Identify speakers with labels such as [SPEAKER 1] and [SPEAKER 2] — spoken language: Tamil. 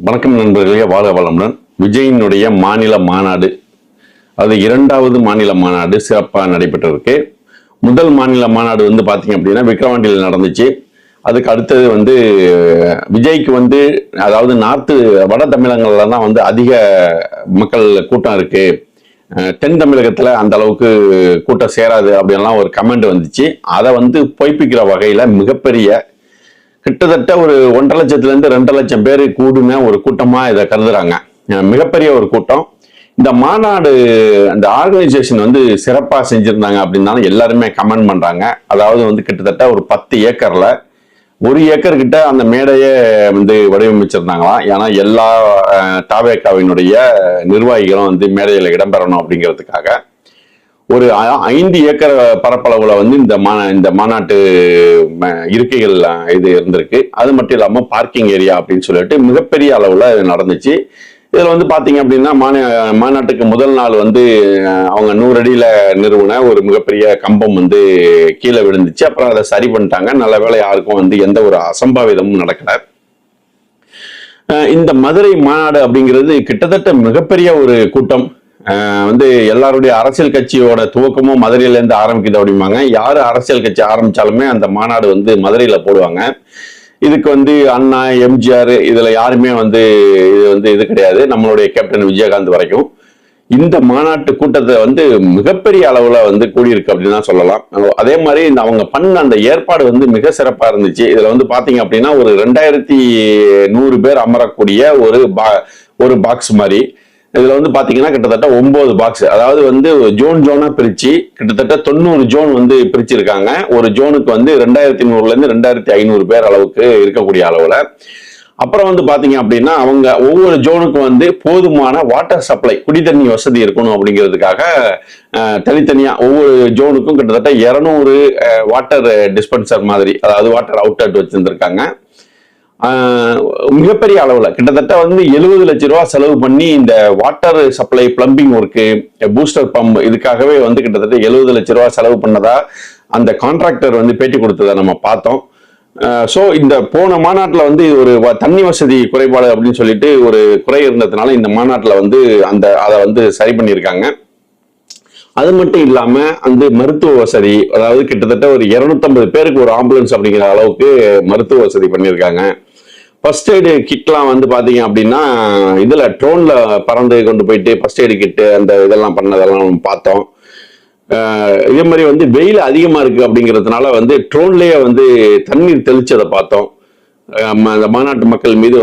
[SPEAKER 1] வணக்கம் நண்பர்களே, வாழ்க வளமுடன். விஜயினுடைய மாநில மாநாடு, அது இரண்டாவது மாநில மாநாடு சிறப்பாக நடைபெற்றிருக்கு. முதல் மாநில மாநாடு வந்து பார்த்தீங்க அப்படின்னா விக்கிரவாண்டியில் நடந்துச்சு. அதுக்கு அடுத்தது விஜய்க்கு அதாவது வட தமிழகங்கள்ல தான் அதிக மக்கள் கூட்டம் இருக்கு, தென் தமிழகத்துல அந்த அளவுக்கு கூட்டம் சேராது அப்படின்லாம் ஒரு கமெண்ட் வந்துச்சு. அதை பொய்ப்பிக்கிற வகையில மிகப்பெரிய கிட்டத்தட்ட ஒரு 1.5 லட்சத்துல இருந்து 2 லட்சம் பேர் கூடுன ஒரு கூட்டமா இதை கருதுறாங்க. மிகப்பெரிய ஒரு கூட்டம். இந்த மாநாடு அந்த ஆர்கனைசேஷன் சிறப்பா செஞ்சிருந்தாங்க அப்படின்னு எல்லாருமே கமெண்ட் பண்றாங்க. அதாவது கிட்டத்தட்ட ஒரு 10 ஏக்கர்ல 1 ஏக்கர் கிட்ட அந்த மேடையே வடிவமைச்சிருந்தாங்களாம். ஏன்னா எல்லா தாவேகாவினுடைய நிர்வாகிகளும் மேடையில இடம்பெறணும் அப்படிங்கிறதுக்காக ஒரு 5 ஏக்கர் பரப்பளவுல இந்த மாநாட்டு இருக்கைகள் இது இருந்திருக்கு. அது மட்டும் இல்லாம பார்க்கிங் ஏரியா அப்படின்னு சொல்லிட்டு மிகப்பெரிய அளவுல நடந்துச்சு. இதுல பாத்தீங்க அப்படின்னா மாநாட்டுக்கு முதல் நாள் அவங்க 100 அடியில நிறுவன ஒரு மிகப்பெரிய கம்பம் கீழே விழுந்துச்சு. அப்புறம் அதை சரி பண்ணிட்டாங்க. நல்ல வேளை யாருக்கும் எந்த ஒரு அசம்பாவிதமும் நடக்கல. இந்த மதுரை மாநாடு அப்படிங்கிறது கிட்டத்தட்ட மிகப்பெரிய ஒரு கூட்டம். எல்லாருடைய அரசியல் கட்சியோட துவக்கமும் மதுரையில இருந்து ஆரம்பிக்குது அப்படிம்பாங்க. யாரு அரசியல் கட்சி ஆரம்பிச்சாலுமே அந்த மாநாடு மதுரையில போடுவாங்க. இதுக்கு அண்ணா, எம்ஜிஆர் இதுல யாருமே இது கிடையாது. நம்மளுடைய கேப்டன் விஜயகாந்த் வரைக்கும் இந்த மாநாட்டு கூட்டத்தை மிகப்பெரிய அளவுல கூடியிருக்கு அப்படின்னு தான் சொல்லலாம். அதே மாதிரி அவங்க பண்ண அந்த ஏற்பாடு மிக சிறப்பா இருந்துச்சு. இதுல பாத்தீங்க அப்படின்னா ஒரு 2100 பேர் அமரக்கூடிய ஒரு பாக்ஸ் மாதிரி. இதுல பாத்தீங்கன்னா கிட்டத்தட்ட 9 பாக்ஸ், அதாவது ஜோனா பிரிச்சு கிட்டத்தட்ட 90 ஜோன் பிரிச்சிருக்காங்க. ஒரு ஜோனுக்கு 2100ல இருந்து 2500 பேர் அளவுக்கு இருக்கக்கூடிய அளவுல. அப்புறம் பாத்தீங்க அப்படின்னா அவங்க ஒவ்வொரு ஜோனுக்கும் போதுமான வாட்டர் சப்ளை, குடி தண்ணி வசதி இருக்கணும் அப்படிங்கிறதுக்காக தனித்தனியா ஒவ்வொரு ஜோனுக்கும் கிட்டத்தட்ட 200 வாட்டர் டிஸ்பென்சர் மாதிரி, அதாவது வாட்டர் அவுட்லெட் வச்சிருந்திருக்காங்க. மிகப்பெரிய அளவுல கிட்டத்தட்ட 70 லட்சம் ரூபாய் செலவு பண்ணி இந்த water supply, plumbing work, booster pump இதுக்காகவே கிட்டத்தட்ட 70 லட்சம் ரூபாய் செலவு பண்ணதா அந்த கான்ட்ராக்டர் பேட்டி கொடுத்ததை நம்ம பார்த்தோம். சோ இந்த போன மாநாட்டுல ஒரு தண்ணி வசதி குறைபாடு அப்படின்னு சொல்லிட்டு ஒரு குறை இருந்ததுனால இந்த மாநாட்டுல அதை சரி பண்ணியிருக்காங்க. அது மட்டும் இல்லாம மருத்துவ வசதி, அதாவது கிட்டத்தட்ட ஒரு 250 பேருக்கு ஒரு ஆம்புலன்ஸ் அப்படிங்கிற அளவுக்கு மருத்துவ வசதி பண்ணியிருக்காங்க. ஃபர்ஸ்ட் எய்டு கிட்லாம் பாத்தீங்க அப்படின்னா இதுல ட்ரோன்ல பறந்து கொண்டு போயிட்டு ஃபர்ஸ்ட் எய்டு கிட்டு அந்த இதெல்லாம் பண்ணதெல்லாம் பார்த்தோம். இதே மாதிரி வெயில் அதிகமா இருக்கு அப்படிங்கிறதுனால ட்ரோன்லயே தண்ணீர் தெளிச்சதை பார்த்தோம். அந்த மாநாட்டு மக்கள் மீது